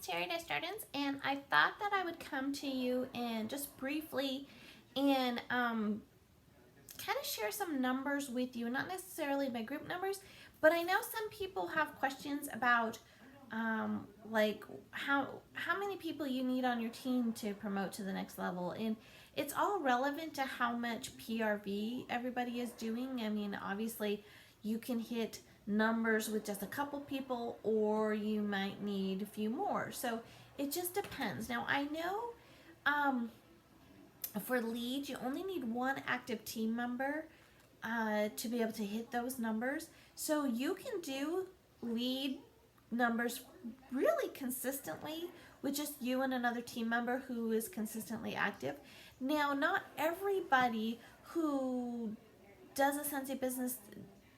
it's Terri DesJardins, and I thought that I would come to you and just briefly and kind of share some numbers with you, not necessarily my group numbers, but I know some people have questions about like how many people you need on your team to promote to the next level, and it's all relevant to how much PRV everybody is doing. I mean, obviously, you can hit numbers with just a couple people, or you might need a few more. So it just depends. Now, I know for leads, you only need one active team member to be able to hit those numbers. So you can do lead numbers really consistently with just you and another team member who is consistently active. Now, not everybody who does a Scentsy business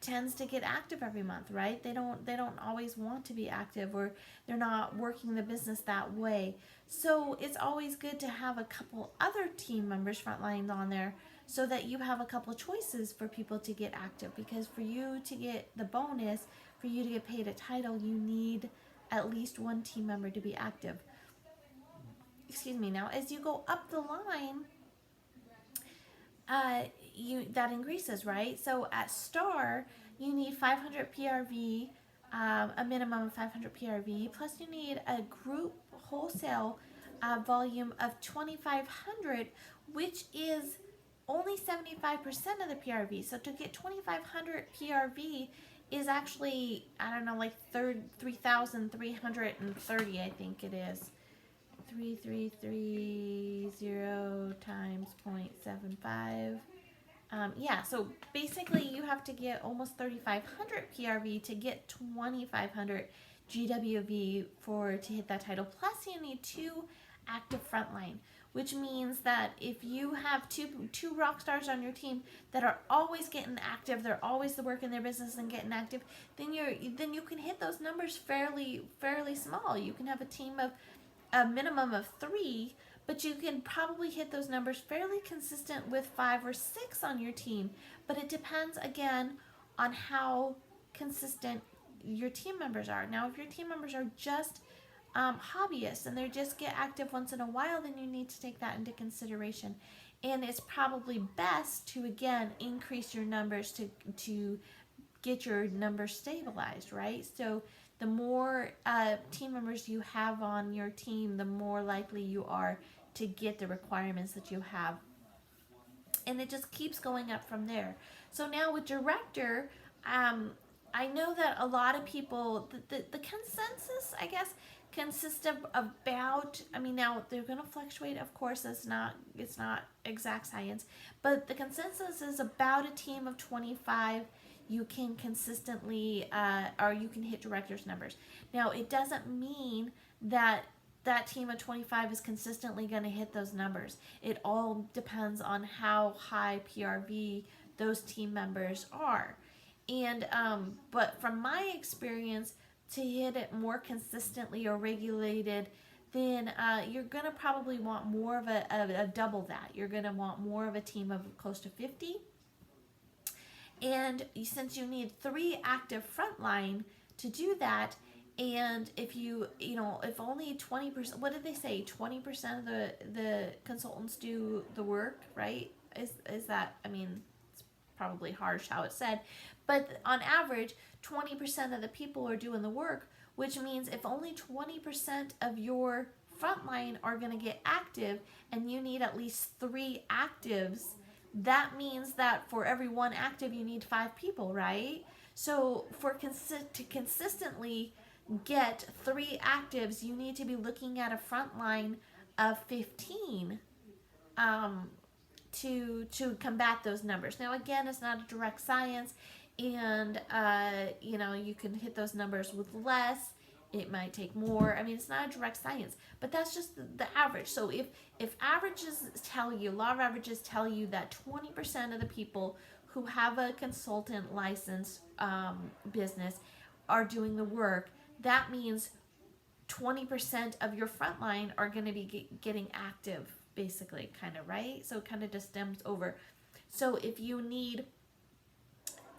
tends to get active every month, right? They don't always want to be active, or they're not working the business that way. So it's always good to have a couple other team members frontline on there so that you have a couple choices for people to get active, because for you to get the bonus, for you to get paid a title, you need at least one team member to be active. Excuse me. Now, as you go up the line, you that increases, right? So at star, you need 500 PRV, a minimum of 500 PRV, plus you need a group wholesale volume of 2,500, which is only 75% of the PRV. So to get 2,500 PRV is actually, I don't know, like 3,330, I think it is. 3330 times 0.75. Yeah, so basically you have to get almost 3,500 PRV to get 2,500 GWV to hit that title. Plus you need two active frontline, which means that if you have two rock stars on your team that are always getting active, they're always working their business and getting active, then you can hit those numbers fairly small. You can have a team of a minimum of 3, but you can probably hit those numbers fairly consistent with 5 or 6 on your team. But it depends, again, on how consistent your team members are. Now, if your team members are just hobbyists and they just get active once in a while, then you need to take that into consideration. And it's probably best to, again, increase your numbers to get your numbers stabilized, right? So the more team members you have on your team, the more likely you are to get the requirements that you have. And it just keeps going up from there. So now with director, I know that a lot of people, the consensus, I guess, consists of about, I mean, now they're going to fluctuate, of course, it's not exact science, but the consensus is about a team of 25 you can consistently, or you can hit director's numbers. Now, it doesn't mean that that team of 25 is consistently going to hit those numbers. It all depends on how high PRV those team members are. And, but from my experience, to hit it more consistently or regulated, then you're going to probably want more of a double that. You're going to want more of a team of close to 50. And since you need 3 active frontline to do that, and if if only 20%, what did they say? 20% of the consultants do the work, right? Is that, I mean, it's probably harsh how it's said, but on average, 20% of the people are doing the work, which means if only 20% of your frontline are going to get active, and you need at least 3 actives, that means that for every 1 active, you need 5 people, right? So to consistently get 3 actives, you need to be looking at a front line of 15 to combat those numbers. Now, again, it's not a direct science, and you can hit those numbers with less. It might take more. I mean, it's not a direct science, but that's just the average. So if law of averages tell you that 20% of the people who have a consultant license business are doing the work, that means 20% of your frontline are going to be getting active, basically, kind of, right? So it kind of just stems over. So if you need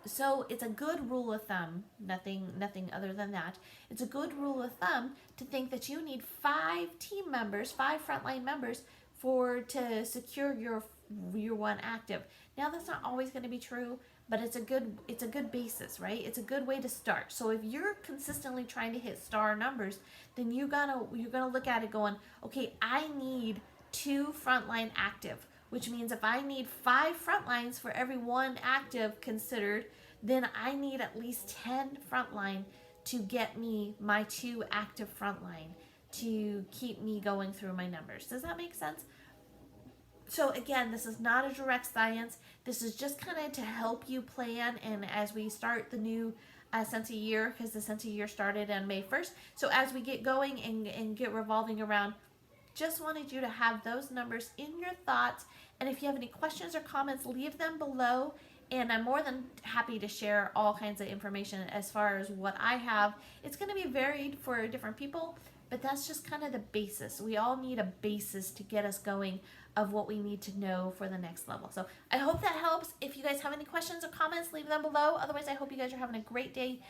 So it's a good rule of thumb, nothing other than that. It's a good rule of thumb to think that you need 5 team members, 5 frontline members to secure your one active. Now that's not always going to be true, but it's a good basis, right? It's a good way to start. So if you're consistently trying to hit star numbers, then you're gonna look at it going, okay, I need 2 frontline active, which means if I need 5 frontlines for every one active considered, then I need at least 10 frontline to get me my 2 active frontline to keep me going through my numbers. Does that make sense? So again, this is not a direct science. This is just kind of to help you plan. And as we start the new Scentsy year, because the Scentsy year started on May 1st, so as we get going and get revolving around, just wanted you to have those numbers in your thoughts. And if you have any questions or comments, leave them below. And I'm more than happy to share all kinds of information as far as what I have. It's going to be varied for different people, but that's just kind of the basis. We all need a basis to get us going of what we need to know for the next level. So I hope that helps. If you guys have any questions or comments, leave them below. Otherwise, I hope you guys are having a great day